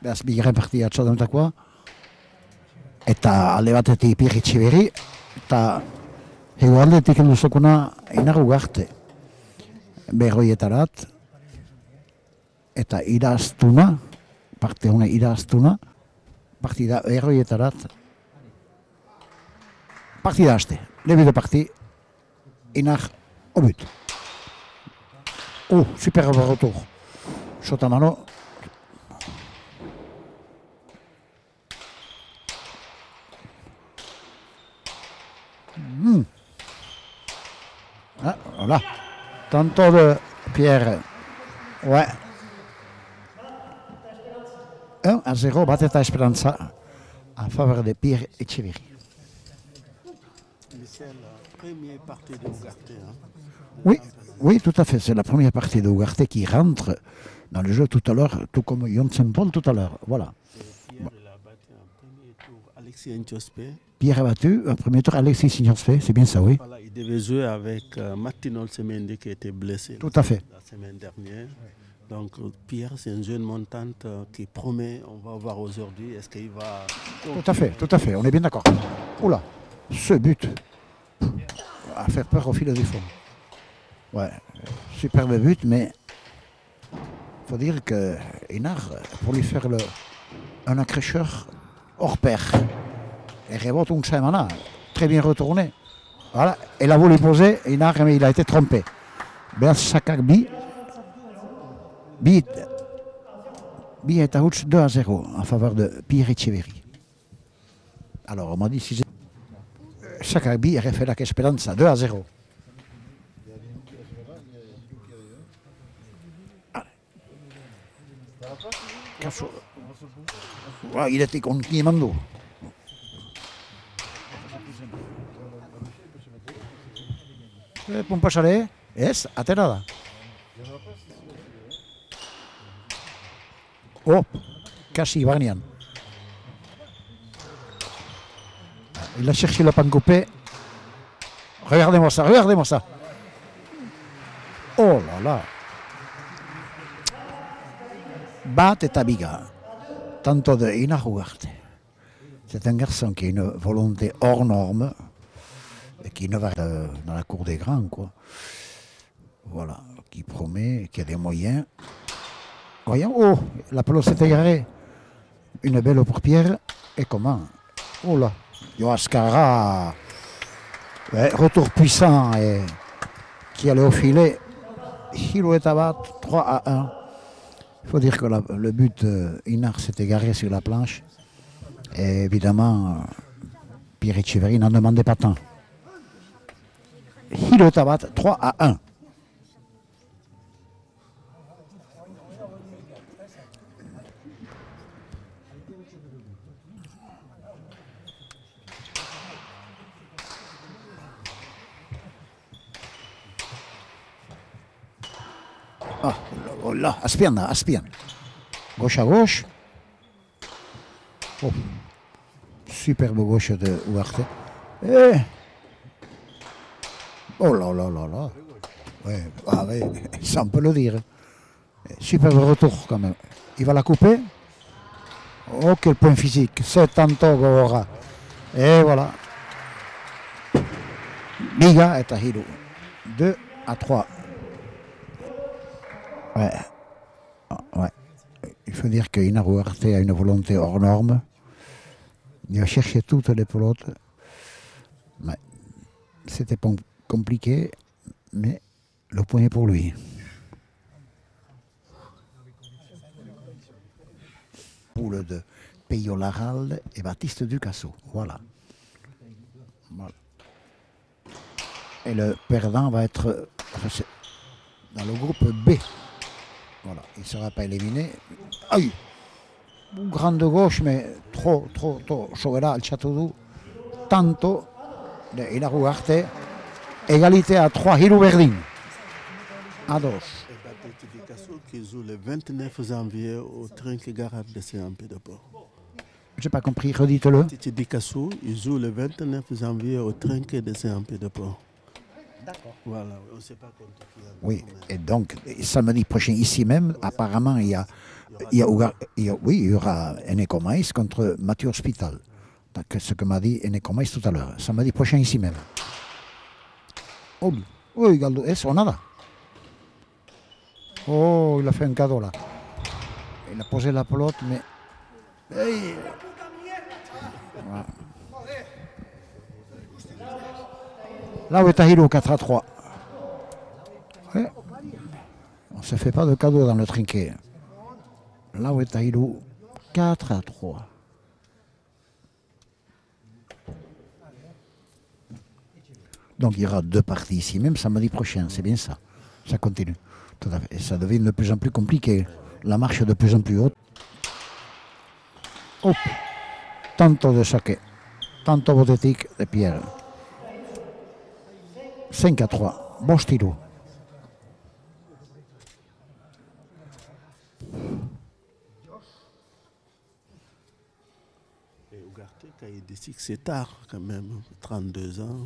Beraz, bigarren partia atxadonetakoa. Eta alde batetik Pierre Etxeberri, eta hegoaldetik helduzokuna Einar Ugarte. Berroietarat, eta iraztuna, parte hona iraztuna, partida berroietarat, partida haste, début de partie, Einar au but. Oh, superbe retour. Sotamano. Ah, voilà. Tanto de Pierre. Ouais. 1-0, bat eta Esperanza en faveur de Pierre Etxeberri. C'est la première partie de Ugarte. Oui, oui, tout à fait. C'est la première partie de Ugarte qui rentre dans le jeu tout à l'heure, tout comme Johnson Paul tout à l'heure. Voilà. Pierre a battu en premier tour Alexis Nchospe. Pierre a battu un premier tour Alexis Signorspe, c'est bien ça, oui. Voilà, il devait jouer avec Martin Olsemendi qui était blessé Tout à fait. la semaine dernière. Donc Pierre, c'est une jeune montante qui promet, on va voir aujourd'hui, est-ce qu'il va... Tout à fait, on est bien d'accord. Oula, ce but a fait peur au fil du fond. Ouais, superbe but, mais il faut dire que Einar, pour lui faire un accrocheur hors pair, et rebote un Saimana, très bien retourné. Voilà, il a voulu poser, Einar, mais il a été trompé. Beaz Sakakbi, Bi est à 2-0 en faveur de Pierre Etxeberri. Alors, on m'a dit si Sakakbi aurait fait la Esperanza, 2-0. Voilà, il était contre Niemando. Pompasare, es aterada. Oh, casi Barnian. Il a cherché le pancopé. Regardez-moi ça, regardez-moi ça. Oh là là. Bat et Tabiga. Tanto de Einar Ugarte. C'est un garçon qui a une volonté hors norme et qui ne va dans la cour des grands, quoi. Voilà, qui promet, qui a des moyens. Voyons, oh, la pelouse s'est égarée. Une belle pour Pierre. Et comment? Oh là, Yoascara. Ouais, retour puissant et qui allait au filet. Hilouet Abat, 3-1. Il faut dire que le but, Einar s'est égaré sur la planche. Et évidemment, Pierre Etxeberri n'en demandait pas tant. Hilouet Abat, 3-1. Ah, oh là, Aspian. Gauche à gauche. Oh, superbe gauche de Ugarte. Eh. Oh là là là là. Ouais, ah ouais, ça on peut le dire. Superbe retour quand même. Il va la couper. Oh, quel point physique. 70 Gora. Et voilà. Biga et Tahiro. 2-3. Ouais. Ouais. Il faut dire qu'Einar Ugarte a une volonté hors norme. Il a cherché toutes les pelotes. Ouais. C'était pas compliqué, mais le point est pour lui. Poule de Peyo Laralde et Baptiste Ducasso. Voilà. Et le perdant va être dans le groupe B. Voilà, il ne sera pas éliminé. Aïe! Grande gauche, mais trop. Chovera al Château tanto de Einar Ugarte. Égalité à 3, Hilou Berdin. À dos. Et Baptiste Picasso qui joue le 29 janvier au Trinquet-Garade de CMP de Port. J'ai pas compris, redites-le. Titi Picasso, il joue le 29 janvier au Trinquet de CMP de Port. D'accord. Voilà, on ne sait pas contre qui. Oui, et donc samedi prochain ici même, apparemment il y aura Eneko Maïs contre Mathieu Hospital. Donc, ce que m'a dit Eneko Maïs tout à l'heure. Samedi prochain ici même. Oh, oui, Galdo, eso, nada. Oh, il a fait un cadeau là. Il a posé la pelote, mais. Hey. Voilà. Là où est Tahilo 4-3. Ouais. On ne se fait pas de cadeau dans le trinquet. Là où est Tahilo 4-3. Donc il y aura 2 parties ici, même samedi prochain, c'est bien ça. Ça continue. Tout à fait. Et ça devient de plus en plus compliqué. La marche est de plus en plus haute. Hop. Tanto de saké. Tanto botetic de pierre. 5-3. Bon stylo. Et Ugarte, quand il décide que c'est tard quand même, 32 ans.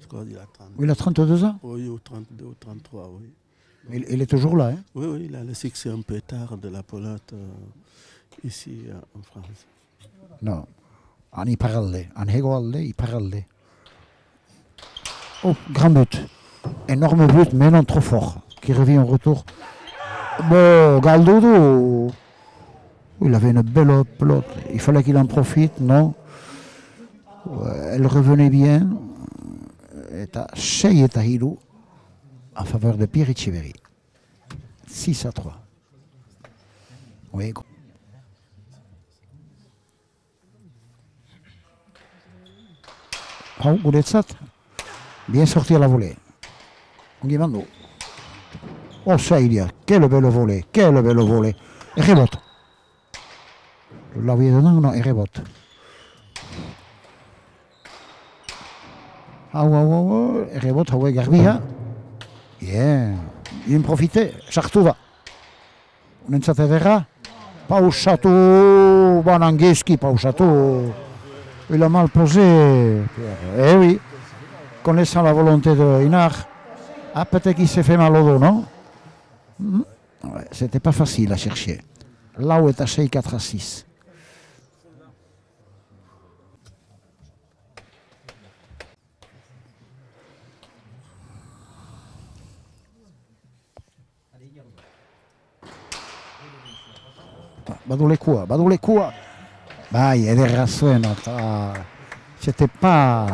Je crois qu'il a 32. Il a 32 ans. Oui, ou 32 ou 33, oui. Il est toujours là. Hein? Oui, oui, il a le succès un peu tard de la pelote ici en France. Non. En Iparalde. En Hegoalde, Iparalde. Oh, grand but. Énorme but, mais non trop fort. Qui revient au retour. Bon, Galdodo. Il avait une belle pelote. Il fallait qu'il en profite, non? Elle revenait bien. Et à Shei Tahilou en faveur de Pierre Echeverry. 6-3. Oui. Oh, Gouletsat. Bien sorti à la volée. Nguimando. Oh, ça, il y a. Quelle belle volée. Quelle belle volée. Et rebote. Là où il est dedans, non, et rebote. Ah, ouais, et rebote, ah, ouais, Garbia. Bien. Il en profitait. Chartouva. On ne s'attendra pas au château. Banangueski, pas au château. Il a mal posé. Eh oui. Connaissant la volonté de Hinar. Ah, peut-être qu'il s'est fait mal au dos, non? Ouais, c'était pas facile à chercher. Là où est à 6, 4-6. Badou les coups. Bah, il y a des rassons. C'était pas.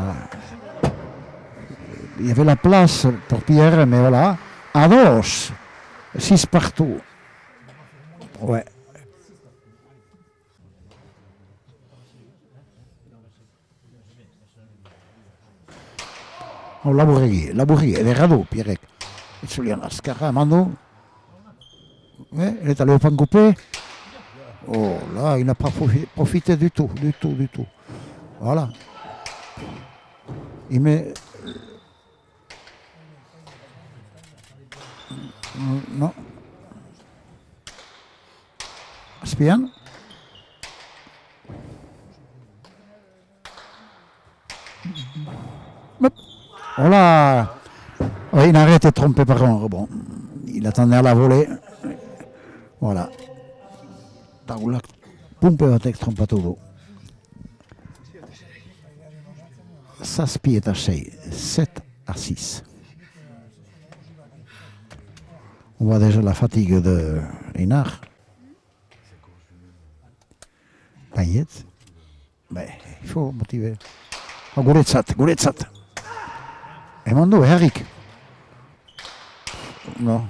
Il y avait la place pour Pierre, mais voilà. À dos. 6 partout. Ouais. Oh, Labourgui, elle est radeau, Pierre. Il se lien à Scara, Mando. Ouais, il est allé au pan coupé. Oh là, il n'a pas profité du tout. Voilà. Il met. Non. Spian. Oh là. Oh, il a arrêté de tromper par un rebond. Il attendait à la volée. Voilà. Taula. Pumpe batek trompatudu. Zazpi eta 6. 7-6. On voit déjà la fatigue de Hinar. Payet. Mais il faut motiver. Oh, Gouletsat. Et Mando, Eric. Non.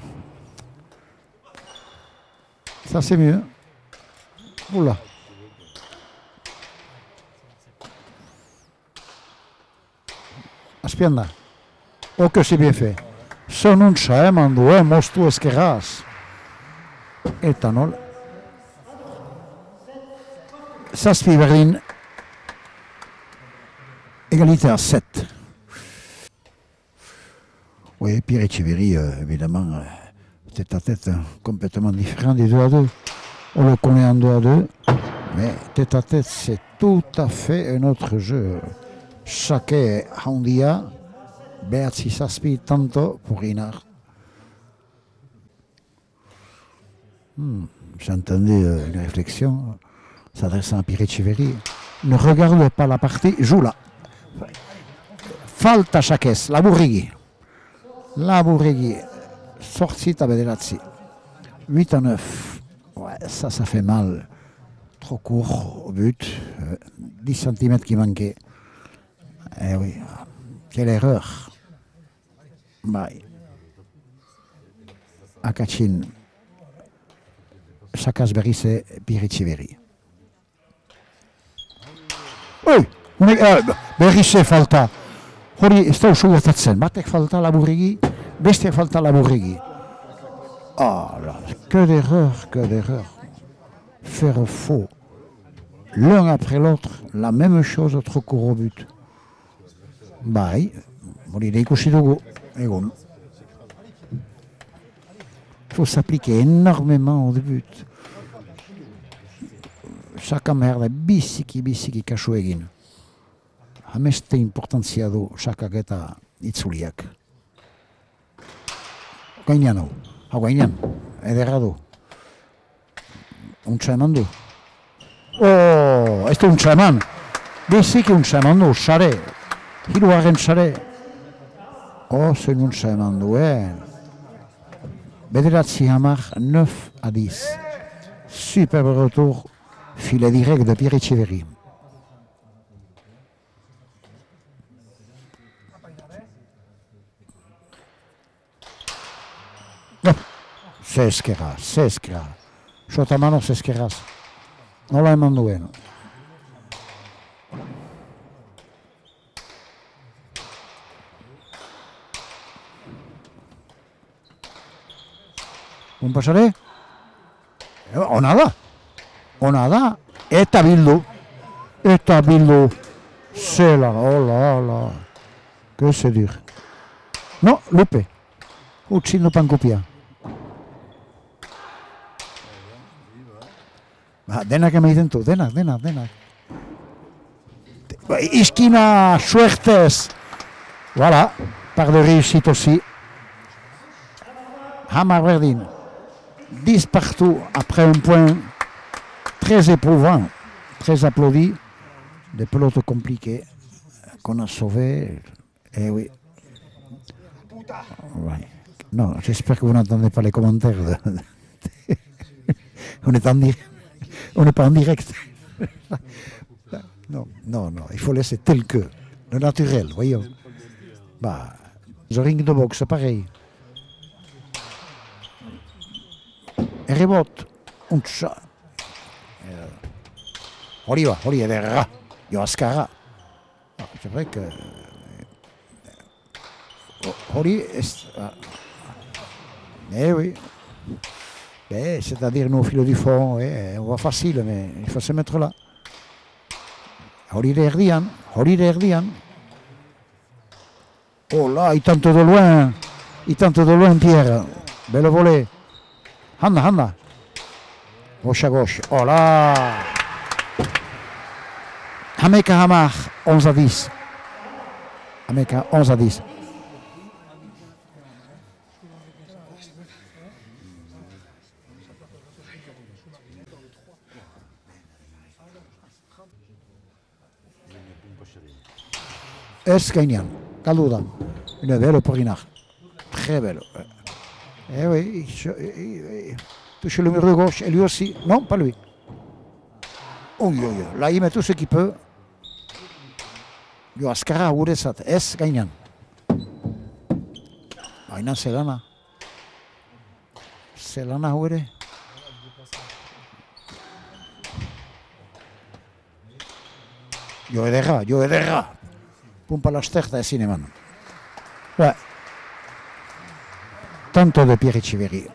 Ça c'est mieux. Oula. Aspianda. Oh que c'est bien fait. Se non c'è, Mando, mostu esquerras. Etanol. Zazpi Berlin. Égalité à 7. Oui, Pierre Etcheverry, évidemment, tête à tête, hein, complètement différent des 2 à 2. On le connaît en 2 à 2, mais tête à tête, c'est tout à fait un autre jeu. Chaque handia, behatzi zazpi tanto pour Reinhardt. J'entendais une réflexion s'adressant à Pierre Etcheverry. Ne regarde pas la partie, joue-la. Falta Chaques, la Bourrigui. La Bourrigui, sortie à Bederazzi. 8 à 9. Ouais, ça fait mal. Trop court au but. 10 cm qui manquaient. Eh oui, quelle erreur. Bye. Akachin. Chakas Berise, Pierre Etcheverry. Oui, Berise falta. Hori, ez da oso gertatzen. Batek falta la Bourrigui, beste falta la Bourrigui. Oh là, que d'erreur. Faire faux. L'un après l'autre, la même chose, trop court au but. Bai, hori da ikusi dugu, egun. Il faut s'appliquer énormément au but. Chaque merde, biziki kasu egin. Hameste importantzia du sakak eta itzuliak. Gainean hau gainean, ederra du. Untsa eman du. Oh, ez du untsa eman. Biziki untsa eman du, sare. Hiruaren sare. Oh, zen untsa eman du, Bederatzi hamar, 9 à 10. Superbe retour, filet direct de Pierre Etcheverry. No, zeskera. Sota mano zeskeraz. Nola eman duen. Un pasare? Ona da. Eta bildu. Zela, hola. Que se dir? No, lupe. Utsi no pankupia. Denak emaiten du, denak. Iskina, suertez. Voilà, par de réussite aussi. Hamar berdin. 10 partout après un point très éprouvant, très applaudi. Des pelotes compliquées qu'on a sauvées. Eh oui. Ouais. Non, j'espère que vous n'entendez pas les commentaires. On n'est pas en direct. Non, il faut laisser tel que, le naturel, voyons. Bah, le ring de boxe, pareil. Rebot, untsa. Hori ederra, joazkara. C'est vrai que... Hori, eh oui. C'est-à-dire nous au fil du fond, on voit facile, mais il faut se mettre là. Hori erdian. Oh là, il tente de loin, Pierre. Belle volée. Handa. Gauche à gauche. Oh là. Hameka Hamar, 11 à 10. Hameka, 11 à 10. Es gainean, galdu da. Une belle pour Reinhardt. Très belle. Eh oui, touche le mur de gauche, et lui aussi. Non, pas lui. Là, il met tout ce qu'il peut. Joazkara guretzat, ez gainean. Baina zelana. Zelana hau ere. Jo ederra. Pumpa lasterta ezin eman. Tanto de Pierre Etcheverry.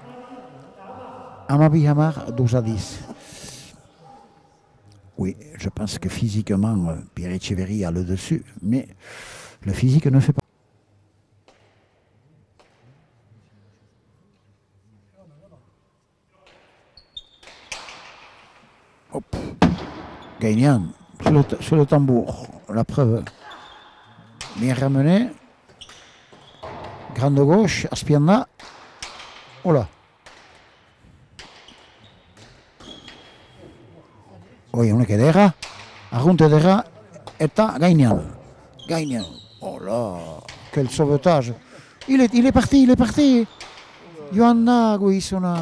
Amabi Hamar, 12 à 10. Oui, je pense que physiquement, Pierre Etcheverry a le dessus, mais le physique ne fait pas. Gagnan, sur le tambour, la preuve. Bien ramené. Grande gauche, Aspiana. Oh là. Oui, on est que derrière. Arrunte derrière. Et Gagnan. Gagnan. Oh là. Quel sauvetage. Il est parti, il est parti. Johanna, Guisona.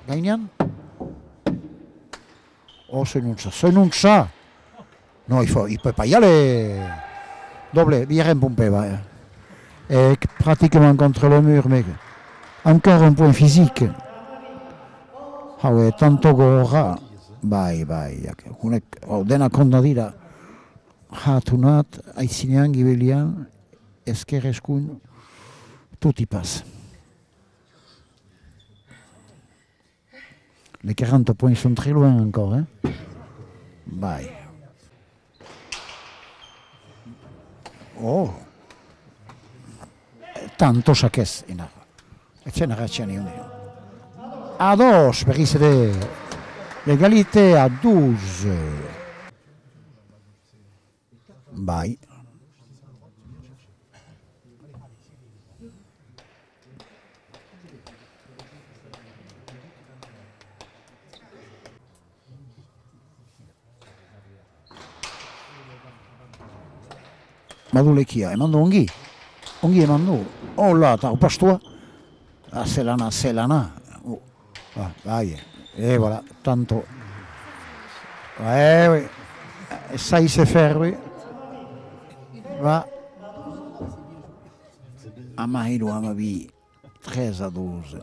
Gagnan. Oh, c'est non ça. Non, il peut pas y aller. Double, bien pompé, va. Et pratiquement contre le mur, mais encore un point physique. Ah ouais, tanto gora. Bai. Dena konta dira. Hatunat, aizinean, gibelian, esker eskun, tout y passe. Les 40 points sont très loin encore. Hein? Bye. Oh. Tanto sakez. Etxen agatxean egun. A 2, berriz ere. L'égalité à 12. Bye. Madulekia, eman du ongi. Ongi eman du. Hola, eta opastua. Zelana. Bai, voilà, tanto. Oui. Ça, il sait faire, oui. Va. Amahiro, Amabi, 13 à 12.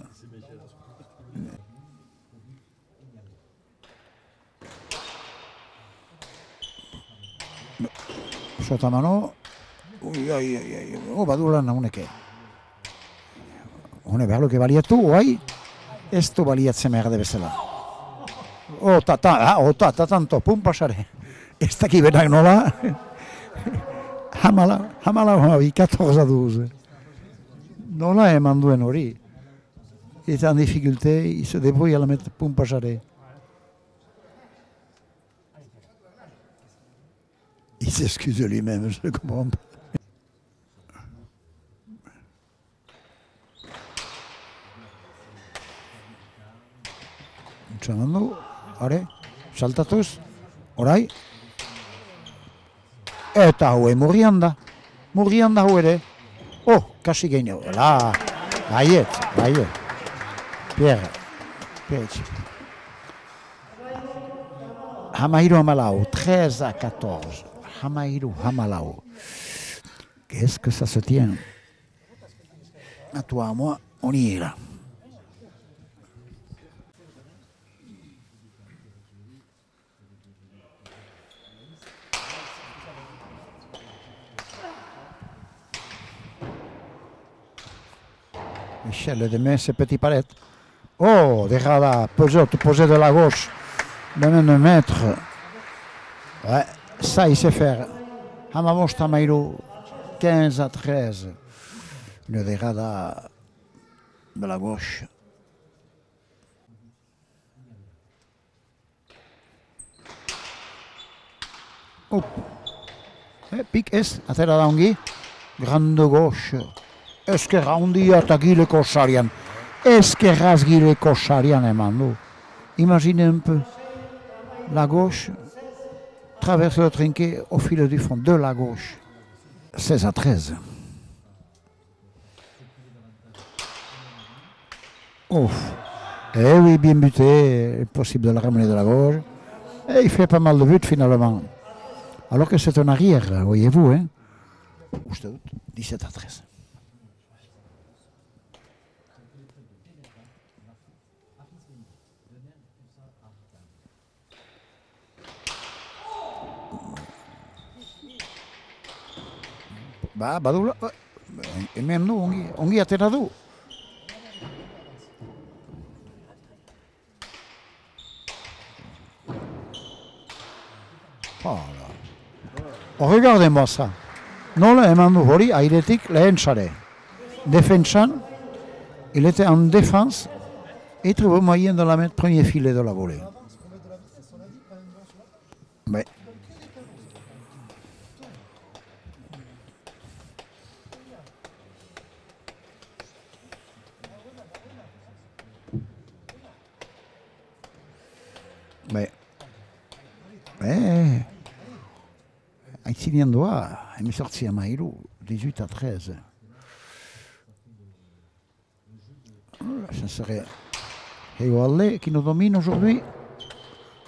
Sota mano. Oh, Badulana, uneke. On est vers le que valia tout, oui. Esto valia de merde bezala. Tanto, pum pasare. Esta aquí benak nola. Hamala, 14 à 12. Nola eman duen hori. Il est en difficulté, il se débrouille à la mettre pum pasare. Il s'excuse lui-même, je le comprends pas. Txamandu, are, saltatuz, orai. Eta haue, murrian da hau ere. Oh, kasi gehiago, baiet. Pierre. Hamairu hamalau, 13 à 14. Hamairu hamalau. Qu'est-ce que ça se tient? À toi, à moi, on y est là. Michel de main, ses petits palettes. Oh, déjà là, posé de la gauche, de même de mètre. Ouais, ça, il sait faire. Hamamos Tamairo, 15 à 13. Une dérada de la gauche. Hop. Pic est, atera da ongi. Grande gauche. Eskerra handia eta gileko sarian. Eskerraz gileko sarian eman du. Imaginez un peu. La gauche traverse le trinquet au fil du fond de la gauche. 16 à 13. Ouf. Eh oui, bien buté. Possible de la ramener de la gauche. Et il fait pas mal de buts finalement. Alors que c'est un arrière, voyez-vous. Hein? 17 à 13. Badula, hemen du, ongi atera du. Regardez-moi ça. Nola eman du hori airetik lehen sare. Defensan, il était en défense et trouve moyen de la mettre premier filet de la volée. Mais Aitzinen doa, emezortzi amairu, 18-13. Ça serait Hegoalde qui nous domine aujourd'hui.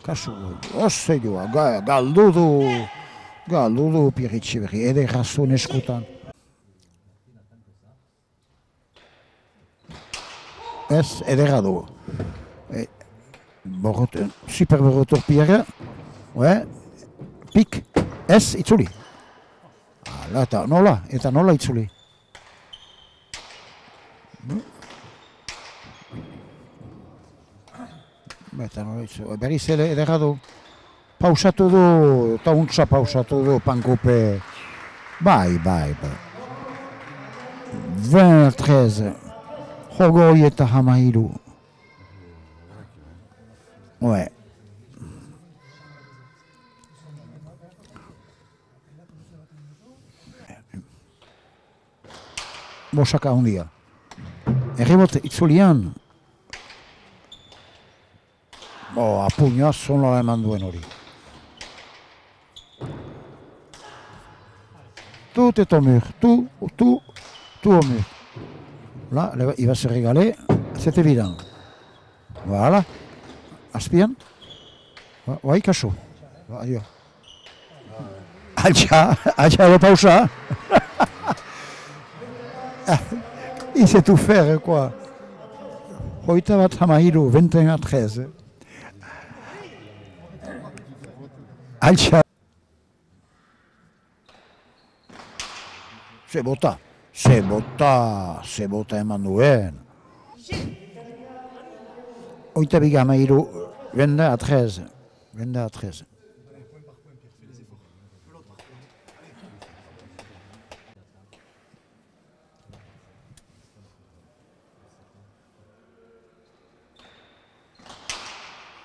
Kasu, oseioa, galdudu Pierre Etxeberri, ederra zuen eskutan. Ez, ederra du. Super borrotor Pierre. Ouais. Pik. Ez, itzuli. Hala, eta nola itzuli. Eta nola itzuli. Berriz ederra du. Pausatu du, eta untsa pausatu du, pankupe. Bai. 20-13. Jogoi eta hamairu. Ouais. Bosaka handia. Errebote itzulian. Apuñoa zonola eman duen hori. Tout est au mur. Tout au mur. Là, il va se régaler. C'est évident. Voilà. Azpian. Bai, kasu. Adio. Altxa edo pausa. Il sait tout faire, quoi. Hoita bat hamairu, 21-13. Altxa. Se bota eman duen. Hoita biga hamairu, 22-13. 22-13.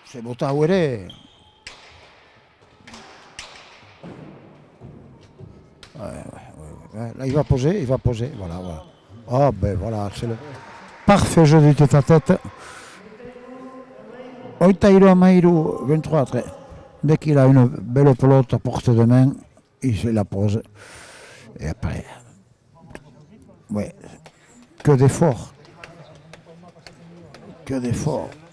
Se bota hau ere. Là, il va poser, voilà. Oh, ben voilà, c'est le parfait jeu du tête-à-tête. Oitairo amairu, 23-13. Dès qu'il a une belle pelote à portée de main, il se la pose. Et après, ouais, que d'efforts.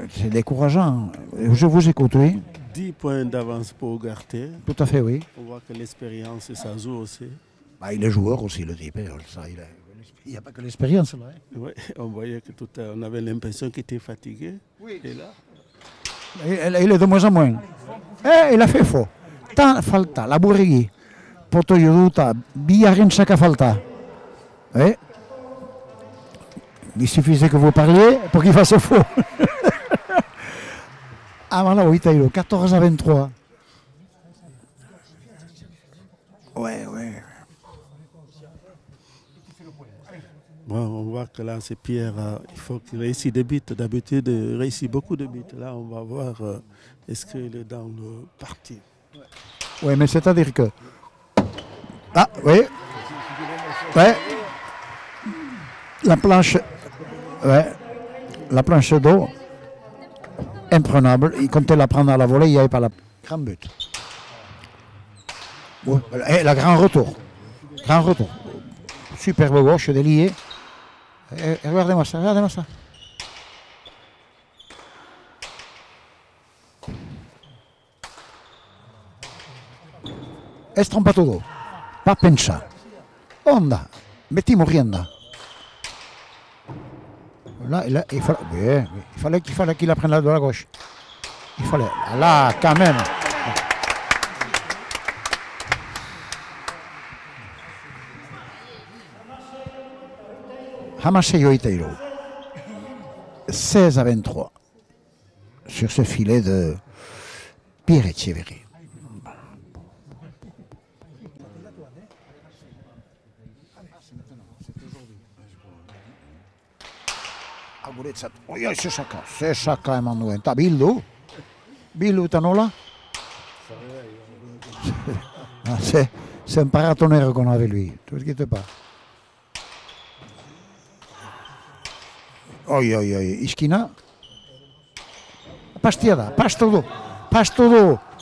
C'est décourageant. Je vous écoute, oui. 10 points d'avance pour Ougarté. Tout à fait, oui. On voit que l'expérience, ça joue aussi. Bah, il est joueur aussi, le type. Ça, il n'y a pas que l'expérience, là. Oui, on voyait que on avait l'impression qu'il était fatigué. Oui. Et là, il est de moins en moins. Il a fait faux. Tant falta, la Bourregui. Poto Yoduta, biaren saka falta. Oui. Il suffisait que vous parliez pour qu'il fasse faux. Ah voilà, oui, Taïlo, 14-23. Ouais. bon, on voit que là, c'est Pierre, il faut qu'il réussisse des buts. D'habitude, il réussit beaucoup de buts. Là, on va voir est-ce qu'il est dans le parti. Oui, mais c'est-à-dire que... Ah, oui. Ouais. La planche d'eau, imprenable. Il comptait la prendre à la volée, il n'y avait pas la grand but. Ouais. Et la grand retour. Superbe gauche délié. Regardez-moi ça. Es trompatudo. Pas pensa. Onda. Mettimo rienda. Là, il fallait qu'il la prenne là de la gauche. Il fallait. Là, quand même. Hamasei Oiteiro. 16-23. Sur ce filet de Pierre Etxeberri. Oi, se saka eman duen. Eta Bildu eta nola? C'est un paratonnerre qu'on a avec lui. Ne t'inquiète pas. Oi, iskina. Pastiada, pastudu.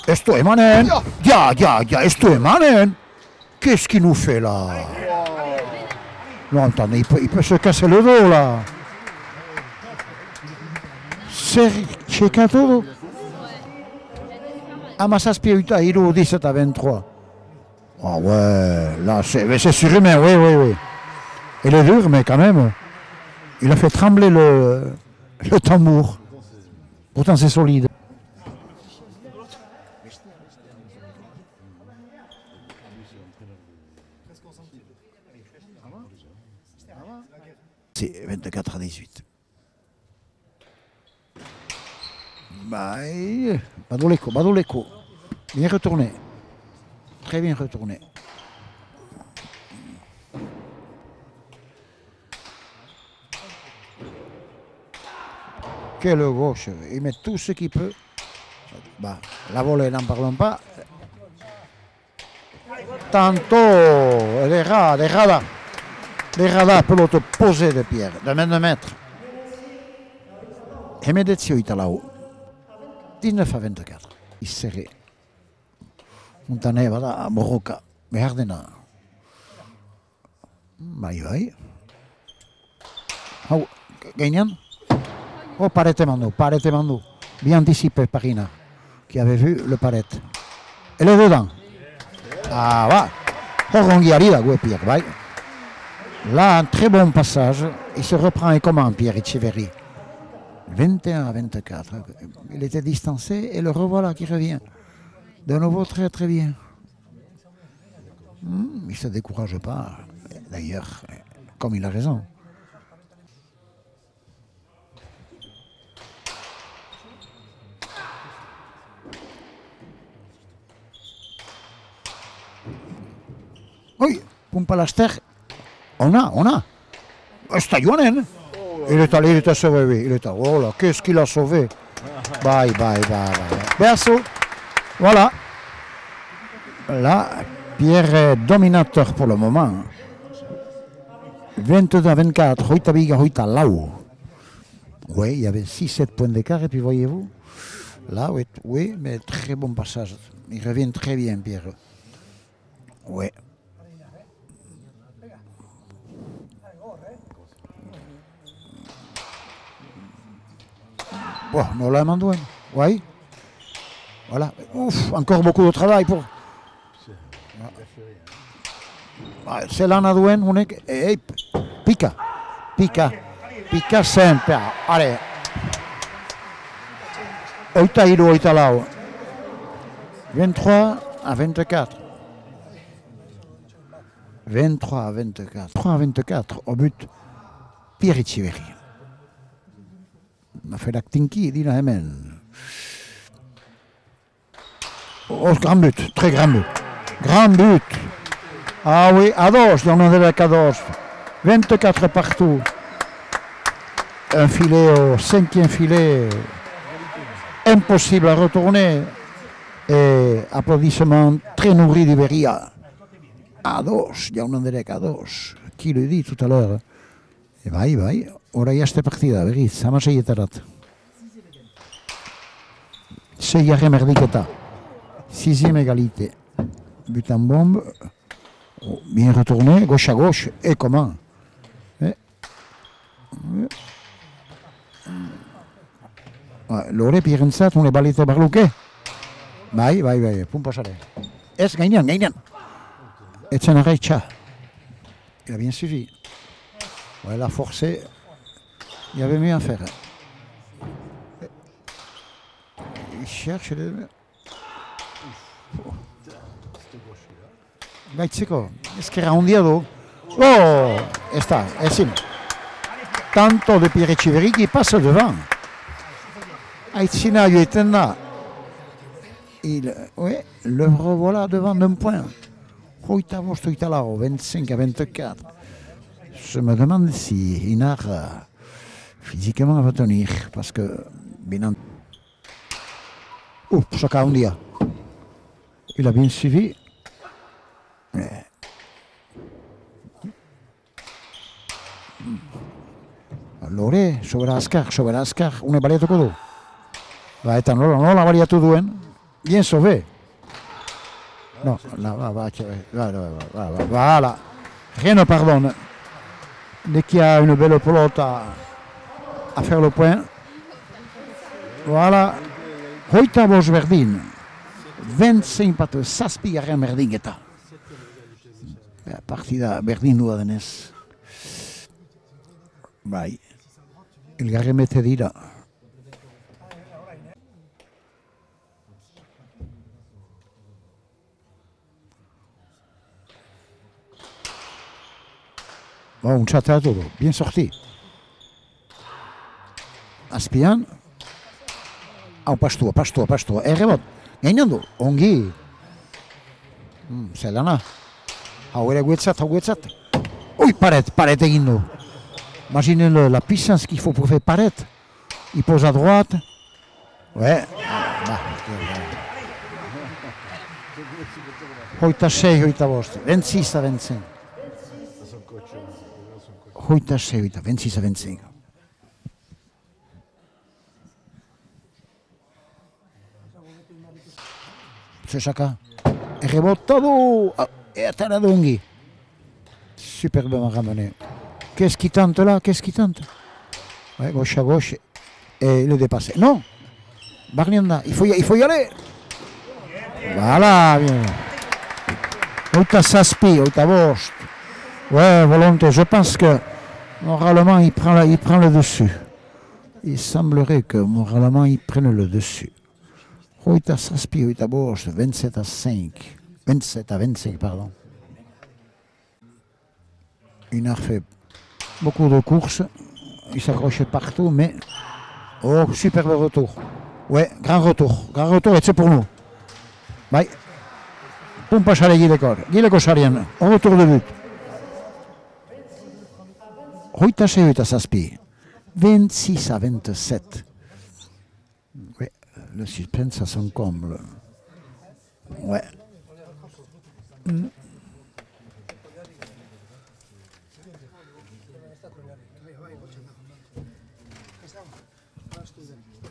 Esto emanen. Ya, esto emanen. Qu'est-ce qu'il nous fait là? Non, attendez, il peut se casser le dos là. C'è todo. Amassa Spirita, il est 17 à 23. Ah ouais, là c'est surhumain, oui. Il est dur, mais quand même, il a fait trembler le tambour. Pourtant c'est solide. C'est 24 à 18. Badoleco. Bien retourné. Très bien retourné. Quelle gauche. Il met tout ce qu'il peut. Bah, la volée, n'en parlons pas. Tantôt, des radars. Les radars peuvent poser de pierre, de 2 mètres. Et Medezio Italao. 19 à 24. Il serrait. Montaneva da Morocca. Behardena. Vai. Oh, gagnant. Oh, Parete Mando. Bien anticipé Parina, qui avait vu le Parete. Elle est dedans. Ah, va. Horongi arriva, Pierre, vai. Là, un très bon passage. Il se reprend et comment, Pierre Etcheverry? 21 à 24. Il était distancé et le revoilà qui revient. De nouveau très très bien. Il ne se décourage pas. D'ailleurs, comme il a raison. Oui, Pumpalaster. On a. Stayonen. Il est allé sauver, oui. Il est allé. Oh là, qu'est-ce qu'il a sauvé? Bye. Berceau. Voilà. Là, Pierre est dominateur pour le moment. 22 à 24. Hoita Lau. Oui, il y avait 6-7 points d'écart. Et puis voyez-vous, là, oui, mais très bon passage. Il revient très bien, Pierre. Oui. Bon, nous l'avons doué. Oui. Voilà. Ouf, encore beaucoup de travail pour. C'est l'Anna Douane, on est. Et pica sempre. Allez. Oita Lao. 23 à 24. 23 à 24. 3 à 24 au but. Pierre Etcheverry. On a fait l'actinki, dit la Hemen. Oh, grand but, très grand but. Grand but. Ah oui, à dos, on en avait qu'à dos. 24 partout. Un filet au 5e filet. Impossible à retourner. Et applaudissements très nourris d'Iberia. À dos, on en avait qu'à dos. Qui le dit tout à l'heure? Et vai. Ora ya este partida, berriz, 16etarat. 6e merdiketa. 6e égalité. But en bombe. Oh, bien retourné, gauche à gauche. Et comment? L'ore pirentzat, on est balite barluke. Vai. Pum pasare. Es gagnant. Et c'est un recha. Il a bien suivi. Ouais, il a forcé. Il y avait mieux à faire. Il cherche les... Gaitzico, es que era un diado. Oh, está, es sim. Tanto de Pierre Etcheverry qui passe devant. Aitzina Yuetena. Le revoilà devant d'un point. Hoita Talao, 25 à 24. Je me demande si Inar physiquement va tenir, parce que bien. Chacun un dia. Il a bien suivi. Lore, sobre Ascar, une baliatu du. Eta nola baliatu duen, Bien sauvé. Non, là, voilà. Rien ne pardonne. Dès qu'il y a une belle pelote à faire le point. Voilà. Hoita Bosch Verdin. 25 pat zazpigarren berdinketa. Partida berdindua denez. Bai. Elgarren bete dira. Bon, un chat a todo. Bien sorti. Azpian. Hau, pastua. Errebot. Gainandu. Ongi. Zelana. Hau ere guetzat. Ui, paret egin du. Imaginez la puissance qu'il faut pour faire paret. Il pose à droite. Ouais. Hoita 6, hoita bost. 26-25. Hoita 6, hoita 26-25. Se saca. Rebotado. Et atteint Dongi. Superbement ramené. Qu'est-ce qui tente là? Ouais, gauche à gauche. Et le dépasser. Non. Barnianda, il faut y aller. Voilà, bien. Oita Saspi, Oita Bosch. Ouais, volonté. Je pense que moralement, il prend le dessus. Il semblerait que moralement, il prenne le dessus. Oita Saspi, Oita Bosch, 27-5. 27-25, pardon. Il a fait beaucoup de courses. Il s'accrochait partout, mais... Oh, superbe retour. Ouais, grand retour, et c'est pour nous. Bye. Pumpa sare Gileko sarian, au retour de but. Hoita 6, hoita zazpi. 26-27. Ouais, le suspense à son comble. Ouais.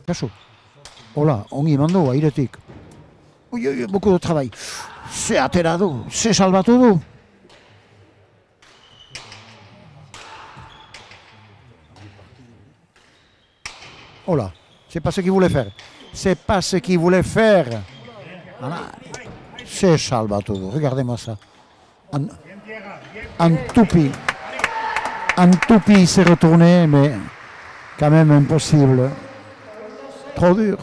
Kasu. Hola, ongi mandu, airetik. Ui, beaucoup de travail. Se atera du, se salbatu du. Hola, c'est pas ce qu'il voulait faire. Voilà. Se salbatu du, regardez-moi ça. En toupie. Il s'est retourné, mais quand même impossible. Trop dur.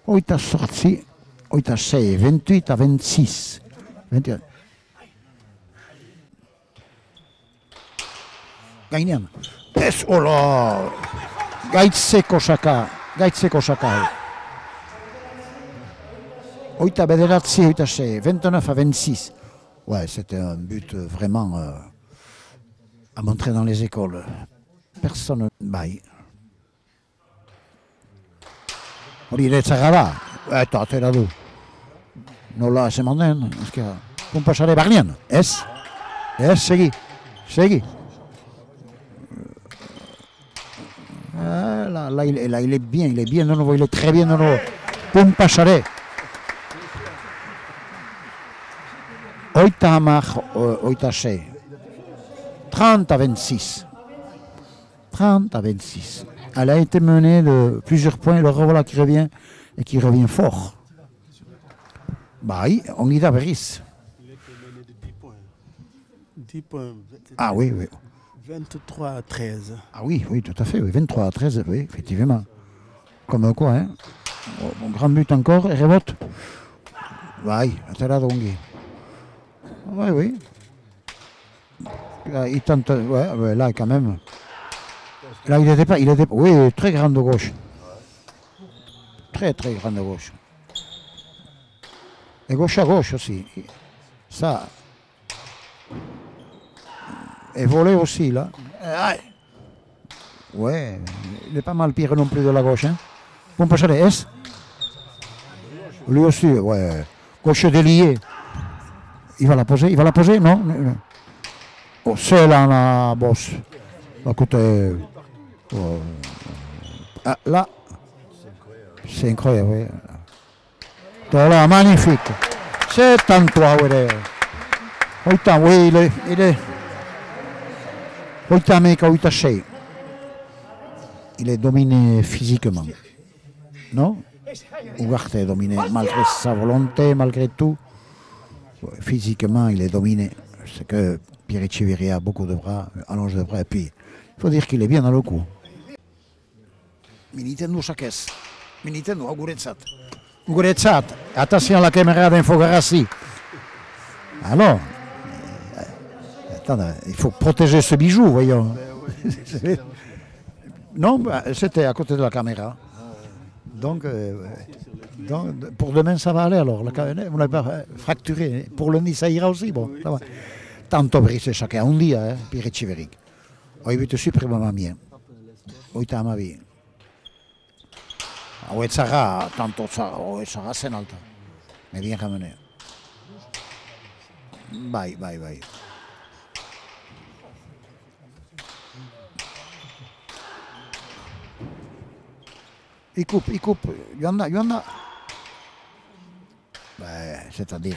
Oita sorti, oita 6, 28-26. 21. Gainean. Ez, hola! Gaitzeko saka. Oita bederatzi, oita 6, 29-26. Ouais, c'était un but vraiment à montrer dans les écoles. Personne ne baille. Hori ere txarra da, eta atera du. Nola ez eman den, pumpa sare barnean, ez? Segi. Là, il est bien de nouveau, il est très bien de nouveau. Pumpa sare. Oita hamar, oita 6. 30-26. Elle a été menée de plusieurs points, le revoilà qui revient et qui revient fort. Bah, on y va berriz. Il était mené de 10 points. 10 points. Ah oui. 23-13. Ah oui, tout à fait, oui. 23-13, oui, effectivement. Comme quoi, hein. Bon, grand but encore, et rebote. Ouais, c'est là, Dongi. Oui. Là, il tente, ouais, là, quand même. Là, il était pas, oui, très grande gauche. Très grande gauche. Et gauche à gauche aussi. Ça. Et volé aussi, là. Ouais, il est pas mal pire non plus de la gauche, hein. Bon, passer S. Lui aussi, ouais. Gauche déliée. Il va la poser, non? Oh, c'est là, la bosse. Écoutez. Là, C'est incroyable, oui. Voilà, magnifique. C'est un toit, oui. Oui, il est. Il est dominé physiquement. Non? Ugarte est dominé malgré sa volonté, malgré tout. Physiquement, il est dominé. C'est que Pierre Etcheverry a beaucoup de bras, allonge de bras, et puis il faut dire qu'il est bien dans le coup. Militen du sakez. Militen du guretzat. Guretzat. Attention à la caméra d'infographie. Alors, attends, il faut protéger ce bijou, voyons. Non, bah, c'était à côté de la caméra. Donc, pour demain, ça va aller alors. Vous n'avez pas fracturé. Pour le nid, ça ira aussi. Bon, ça va. Tanto brise chacun un dia, Pierre Etcheverry. Ho visto super mamma mia. Oita amavi. Sarà, tanto sarà senalta. Mais bien ramené. Bye. Il coupe. Il y en a. Ben, c'est-à-dire,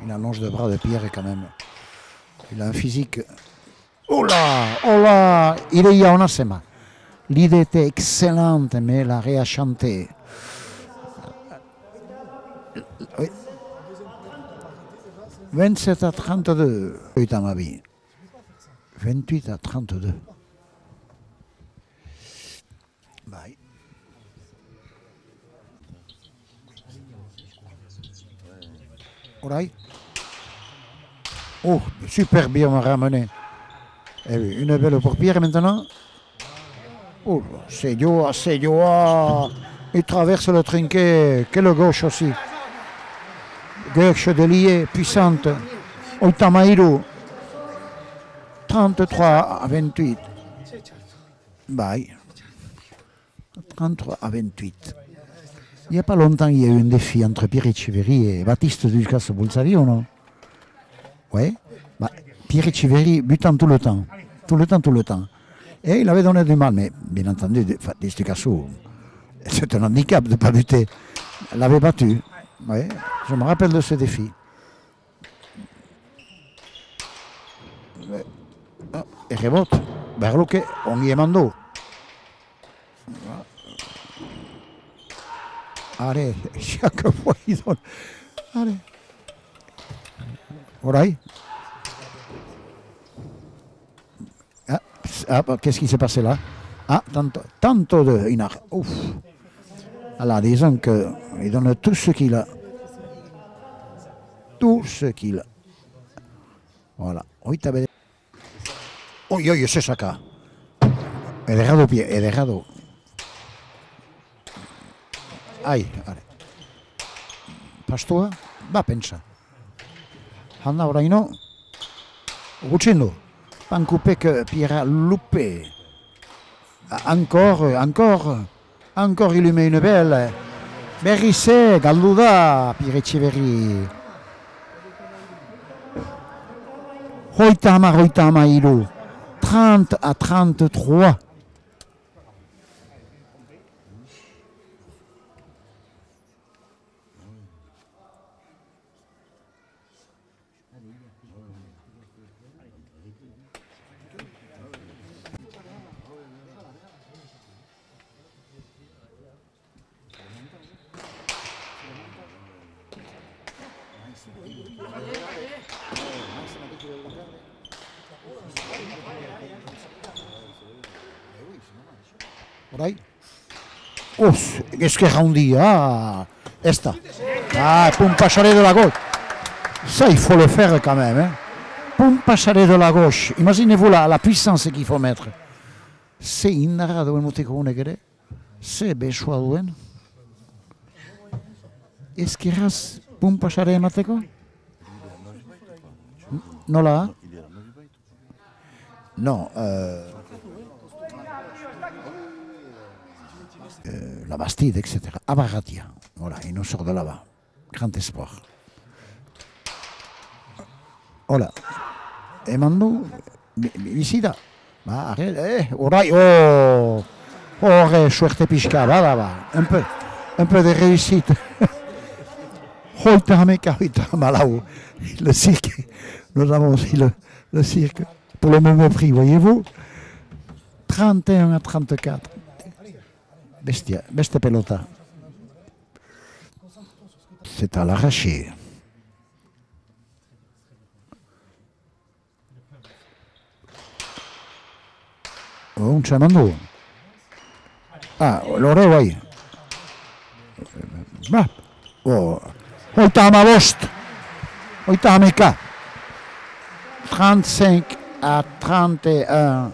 il allonge le bras de Pierre quand même. Il a un physique. Oh là, il est Yaonasema. L'idée était excellente, mais il a réachanté. Oui. 27-32, Utamabi. 28-32. Bye. Right. Oh, super bien ramené. Eh oui, une belle pour Pierre maintenant. Oh, c'est Joa. Il traverse le trinquet. Quelle gauche aussi. Gauche déliée, puissante. Oitamairo. 33-28. Bye. 33-28. Il n'y a pas longtemps, il y a eu un défi entre Pierre Etcheverry et Baptiste Ducasse, vous le saviez ou non? Oui. Bah, Pierre Etcheverry butant tout le temps. Et il avait donné du mal, mais bien entendu, Ducasse, c'est un handicap de ne pas buter. Il l'avait battu. Oui, je me rappelle de ce défi. Et rebote. Berluque, on y est mando. Allez, chaque fois il donne. Allez. Oreille. Qu'est-ce qui s'est passé là? Tanto de Inar. Ouf. Alors, disons qu'il donne tout ce qu'il a. Voilà. Oui, t'avais. Oui, c'est ça. El errado. Ai, allez. Pastua, va pensa. Hanna oraino. Gutxiendu. Pankupek Pierre loupé. Encore, il lui met une belle. Berissé, Galluda, Pierre Etcheverry. Hoitama, Ilo. 30-33. Oh, qu'est-ce qu'il rendit? Esta. Pompa chalet de la gauche. Ça, il faut le faire quand même. Hein. Pompa chalet de la gauche. Imaginez-vous la puissance qu'il faut mettre. C'est inara duen mutiko ere. C'est besoa duen. Eskeraz pompa chalet emateko? Nola? Non. La Bastide, etc. Abaratia. Voilà, il nous sort de là-bas. Grand espoir. Voilà. Et maintenant, visita. Arrête, orai, Ore, suerte pixka, bada, un peu de réussite. Hoita hameka, hoita malau. Le cirque, nous avons aussi le cirque pour le même prix, voyez-vous. 31 à 34. Beste pelota. C'est à l'arraché. Oh, un chamando. Ah, l'ore, oui. Oh, hoita amabost. Hoita hameka. 35 à 31.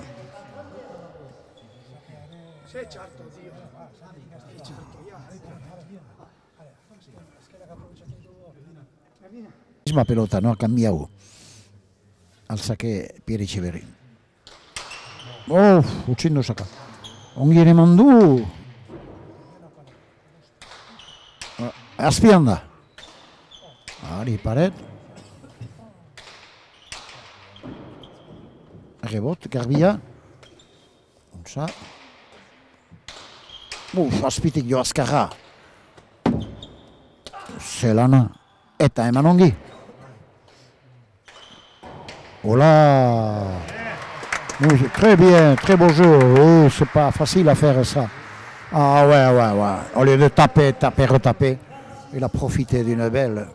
La pelota no ha cambiado al saque Pierre Echeverri. Oh, uccindo saca. Onghiene Mandù. Aspianda. Ari Paret. Rebot, Garbia. Comme ça. Ouf, aspitik jo Ascarra. Selana. Eta Emanongi. Oh là! Oui, très bien, très beau jeu. Oui, c'est pas facile à faire ça. Ah ouais. Au lieu de taper, retaper, il a profité d'une belle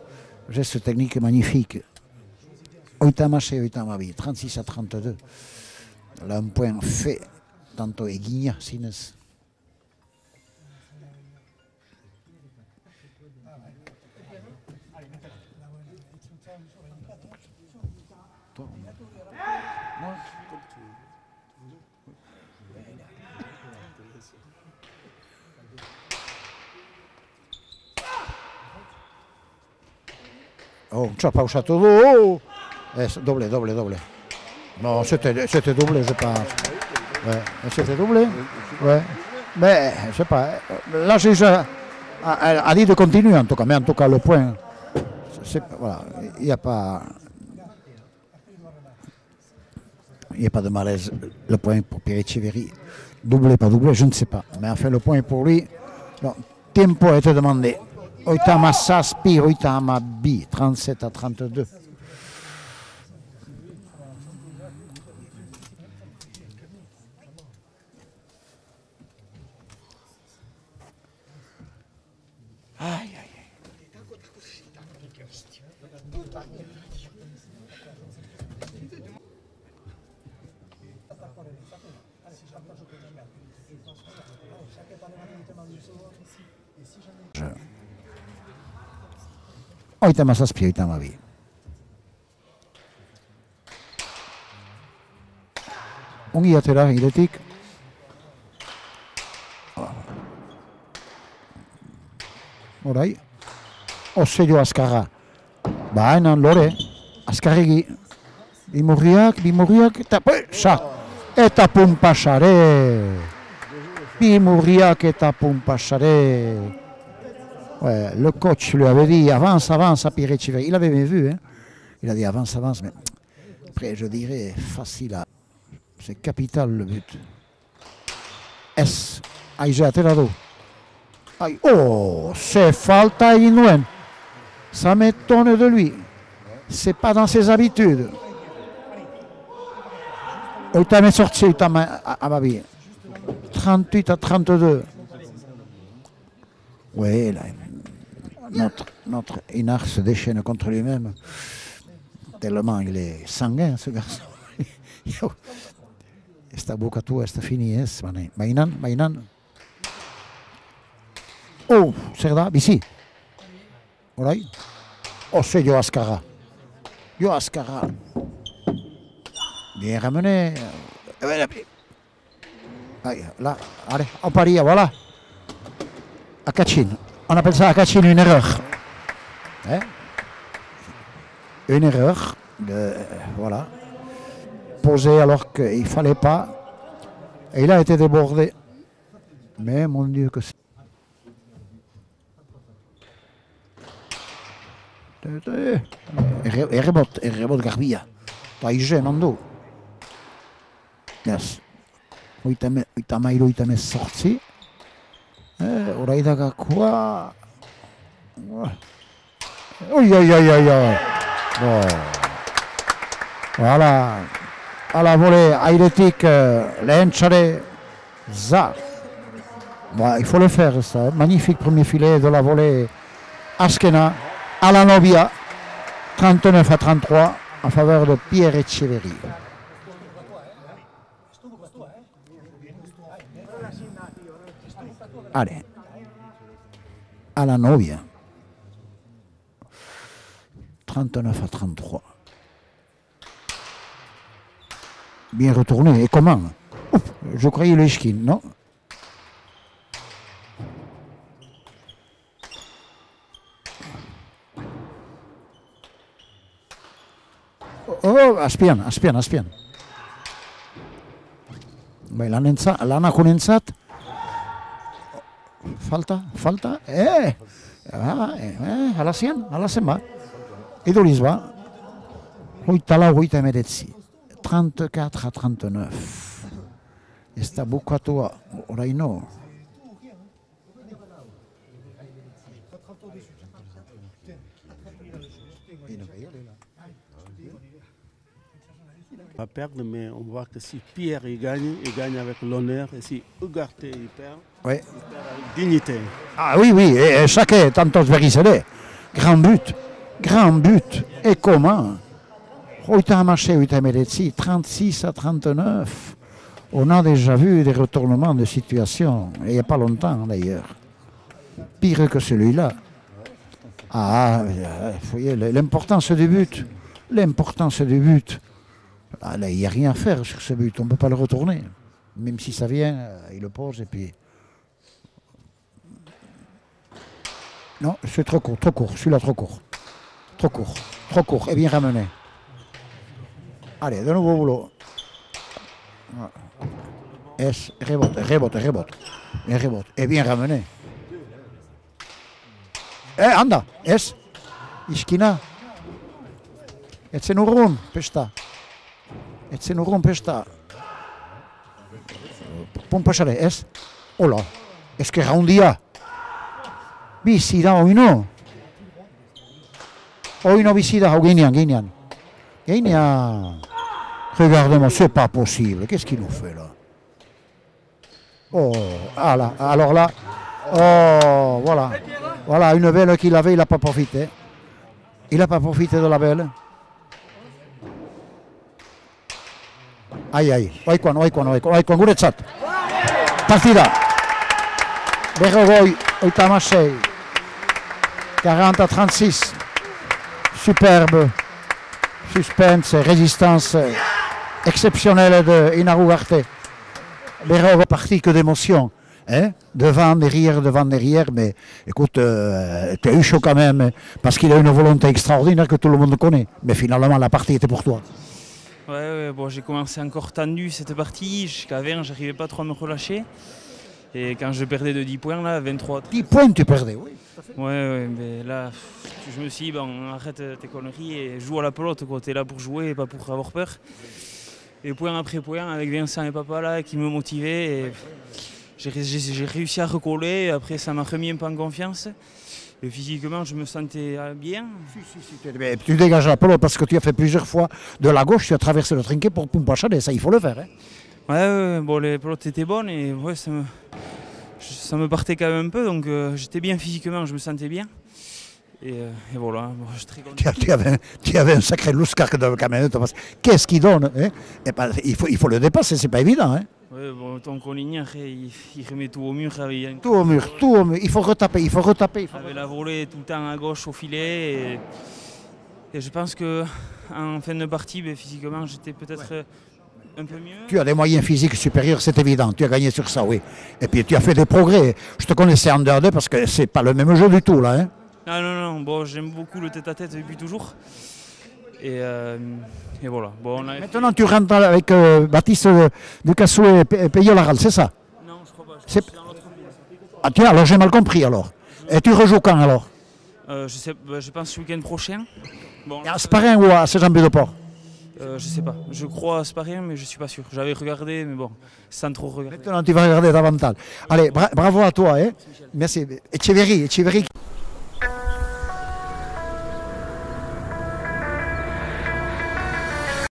geste technique magnifique. Oitamaché, Oitamabi, 36 à 32. Là, un point fait. Tanto Eguigna, Sines. Oh, ci ha pausato. Oh! Doublé. Non, c'était doublé, je pense. Ouais, c'était doublé. Ouais. Mais, je sais pas. Là, j'ai déjà a dit de continuer, en tout cas. Mais en tout cas, le point, voilà, il n'y a pas... Il n'y a pas de malaise. Le point pour Pierre Echeverri. Doublé, pas doublé, je ne sais pas. Mais enfin, le point pour lui. Donc, tempo a été demandé. Oitama Saspi, Oitama B, 37 à 32. Aïe. Oitama Saspi, Oitama B. Ongi atera giretik. Orai. Osello Ascarra. Enan lore. Ascarregi. Bimurriak. Eta Pumpasare. Bimurriak eta Pumpasare. Ouais, le coach lui avait dit avance à Pierre Echeverri. Il avait bien vu, hein. Il a dit avance, mais après je dirais facile. C'est capital le but. S. Aïe, Terado. Aïe, oh, c'est falta Inouen. Ça m'étonne de lui. C'est pas dans ses habitudes. Oitama est sorti, Oitama à Babi. 38 à 32. Oui, là, notre Inard se déchaîne contre lui-même. Tellement il est sanguin, ce garçon. Esta buca tua, esta fini, Mainan. Oh, Serda, ici. Voilà. Oh, c'est Yoascara. Bien ramené. Là, allez, on parie, voilà. À Kachin. On appelle ça à Kachin une erreur. Hein? Une erreur. Voilà. Posé alors qu'il ne fallait pas. Et il a été débordé. Mais mon Dieu que c'est. Et rebot Garbia. Taïgé, Mando. Yes. oita mairu oita mezortzi. Orai dagakoa. Oi. Voilà. À la volée airetik lehen txare za. Bon, il faut le faire ça. Magnifique premier filet de la volée Askena à la Novia. 39-33 en faveur de Pierre Etcheverry. Allez. À la Novia. 39-33. Bien retourné. Et comment? Ouf, je croyais le Shkin, non? Oh, aspian. Bai, lanak unentzat. Falta. Halazen ba. Iduriz ba. Hoita lau, hoita emeretzi. 34-39. Ez da bukatua, oraino. On va perdre, mais on voit que si Pierre il gagne avec l'honneur, et si Ugarte il perd, Ouais. il perd avec dignité. Ah oui, et chacun, tantos verisele. Grand but. Et comment? Oita marché, oita meretzi, 36-39. On a déjà vu des retournements de situation, et il n'y a pas longtemps d'ailleurs. Pire que celui-là. Ah, vous voyez, l'importance du but. Ah, là, il n'y a rien à faire sur ce but, on ne peut pas le retourner. Même si ça vient, il le pose et puis... Non, c'est trop court, celui-là trop court. Trop court, et bien ramené. Allez, de nouveau boulot. Es, rebote. Et bien ramené. Anda, es. Iskina. Etzen urrun, pesta. Pompasare, ez? Hola, eskerra hundia. Bizida, oino. Oino bizida, hau geinean. Regardez-moi, c'est pas possible. Qu'est-ce qu'il nous fait là? Oh, alors là. Oh, voilà. Voilà, une belle qu'il avait, il n'a pas profité. Il n'a pas profité de la belle. Ai, oikoan guretzat. Partida. Berrogoi, oitamasei. 40-36. Superbe. Suspense, résistance exceptionnelle de Inaru Ugarte. Berrogoi parti que d'émotion. Hein? Devant, derrière, mais écoute, tu as eu chaud quand même, parce qu'il a une volonté extraordinaire que tout le monde connaît. Mais finalement, la partie était pour toi. Ouais, bon, j'ai commencé encore tendu cette partie, jusqu'à 20, j'arrivais pas trop à me relâcher. Et quand je perdais de 10 points, là, 23... 10 points tu perdais, oui. Ouais, mais là, je me suis dit, bon, arrête tes conneries et joue à la pelote, quoi. T'es là pour jouer et pas pour avoir peur. Et point après point, avec Vincent et Papa là, qui me motivaient, et j'ai réussi à recoller, après ça m'a remis un peu en confiance. Et physiquement, je me sentais bien. Si, tu dégages la pelote parce que tu as fait plusieurs fois de la gauche, tu as traversé le trinquet pour Pompachade, ça il faut le faire. Hein. Ouais, bon, les pelotes étaient bonnes et ouais, ça me partait quand même un peu, donc j'étais bien physiquement, je me sentais bien. Et voilà, bon, je suis très content. Tu avais un sacré louscarque de camionette. Qu'est-ce qu'il donne hein? Ben, il faut le dépasser, c'est pas évident. Hein? Oui, bon, tant qu'on ignore, il remet tout au mur. Tout au mur. Il faut retaper. Avec la volée tout le temps à gauche au filet. Et je pense qu'en fin de partie, physiquement, j'étais peut-être un peu mieux. Tu as des moyens physiques supérieurs, c'est évident. Tu as gagné sur ça, oui. Et puis tu as fait des progrès. Je te connaissais en 2 parce que c'est pas le même jeu du tout, là. Hein? Non. Bon, j'aime beaucoup le tête-à-tête depuis toujours. Et voilà. Bon, Maintenant, tu rentres avec Baptiste Ducassou et Peyo-Laral, c'est ça? Non, je crois pas. Je suis dans l'autre poule. Ah tiens, alors j'ai mal compris alors. Et tu rejoues quand alors? Je pense ce week-end prochain. Bon, à Sparin ou à Saint-Jean-Pied-de-Port? Je sais pas. Je crois à Sparien, mais je suis pas sûr. J'avais regardé, mais bon, sans trop regarder. Maintenant, tu vas regarder davantage. Allez, bravo à toi. Hein. Merci. Etcheverry.